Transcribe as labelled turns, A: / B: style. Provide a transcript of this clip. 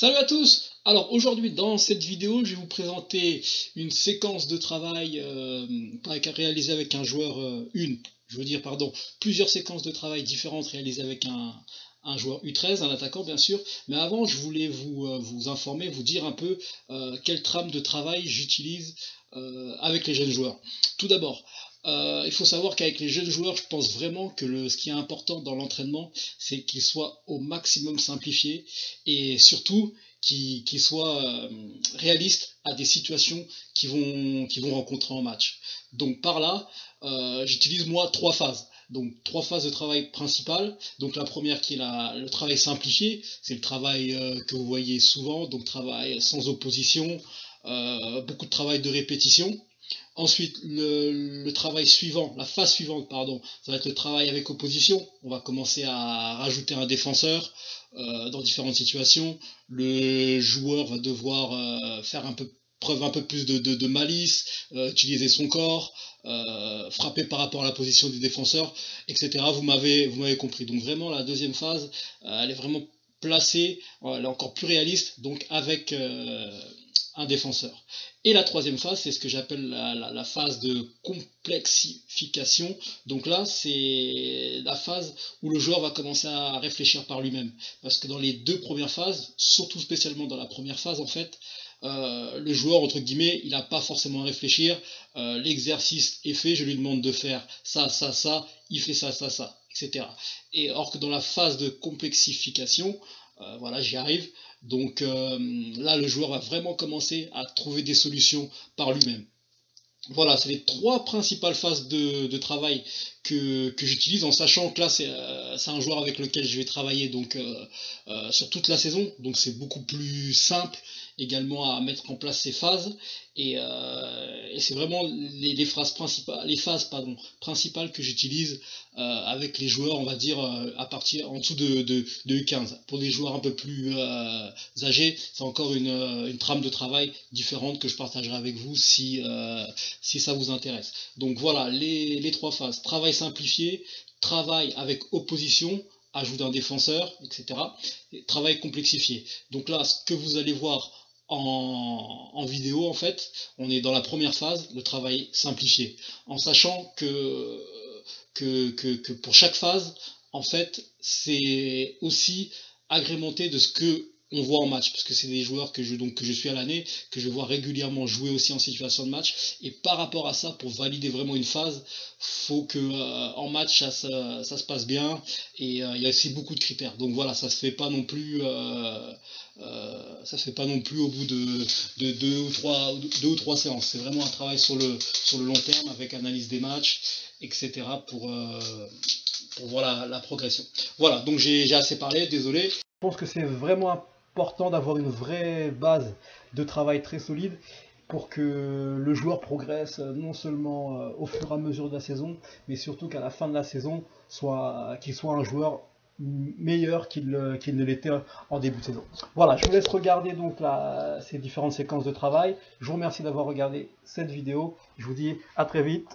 A: Salut à tous! Alors aujourd'hui dans cette vidéo je vais vous présenter une séquence de travail réalisée avec un joueur, plusieurs séquences de travail différentes réalisées avec un joueur U13, un attaquant bien sûr, mais avant je voulais vous informer, vous dire un peu quelle trame de travail j'utilise avec les jeunes joueurs. Tout d'abord, il faut savoir qu'avec les jeunes joueurs, je pense vraiment que ce qui est important dans l'entraînement, c'est qu'ils soient au maximum simplifiés et surtout qu'ils soient réalistes à des situations qu'ils vont rencontrer en match. Donc par là, j'utilise moi trois phases. Donc trois phases de travail principales. Donc la première qui est le travail simplifié, c'est le travail que vous voyez souvent, donc travail sans opposition, beaucoup de travail de répétition. Ensuite, le travail suivant, la phase suivante, pardon, ça va être le travail avec opposition. On va commencer à rajouter un défenseur dans différentes situations. Le joueur va devoir faire preuve un peu plus de malice, utiliser son corps, frapper par rapport à la position du défenseur, etc. Vous m'avez compris. Donc vraiment, la deuxième phase, elle est vraiment placée, elle est encore plus réaliste, donc avec un défenseur. Et la troisième phase, c'est ce que j'appelle la phase de complexification. Donc là, c'est la phase où le joueur va commencer à réfléchir par lui-même. Parce que dans les deux premières phases, surtout spécialement dans la première phase en fait, le joueur, entre guillemets, il n'a pas forcément à réfléchir. L'exercice est fait, je lui demande de faire ça, ça, ça, il fait ça, ça, ça, etc. Et or que dans la phase de complexification, voilà, j'y arrive. Donc là, le joueur va vraiment commencer à trouver des solutions par lui-même. Voilà, c'est les trois principales phases de travail que j'utilise, en sachant que là, c'est un joueur avec lequel je vais travailler donc, sur toute la saison. Donc c'est beaucoup plus simple également à mettre en place ces phases. Et c'est vraiment les phases principales que j'utilise avec les joueurs, on va dire, à partir en dessous de U15. Pour les joueurs un peu plus âgés, c'est encore une trame de travail différente que je partagerai avec vous si ça vous intéresse. Donc voilà, les trois phases. Travail simplifié, travail avec opposition, ajout d'un défenseur, etc. Et travail complexifié. Donc là, ce que vous allez voir en vidéo, en fait, on est dans la première phase, le travail simplifié. En sachant que pour chaque phase, en fait, c'est aussi agrémenté de ce que on voit en match, parce que c'est des joueurs que je suis à l'année, que je vois régulièrement jouer aussi en situation de match, et par rapport à ça, pour valider vraiment une phase, faut que en match ça se passe bien, et il y a aussi beaucoup de critères. Donc voilà, ça se fait pas non plus au bout de deux ou trois séances. C'est vraiment un travail sur le long terme, avec analyse des matchs, etc. pour voir la progression. Voilà, donc j'ai assez parlé, désolé. Je pense que c'est vraiment important d'avoir une vraie base de travail très solide pour que le joueur progresse non seulement au fur et à mesure de la saison, mais surtout qu'à la fin de la saison, qu'il soit un joueur meilleur qu'il ne l'était en début de saison. Voilà, je vous laisse regarder donc ces différentes séquences de travail. Je vous remercie d'avoir regardé cette vidéo. Je vous dis à très vite.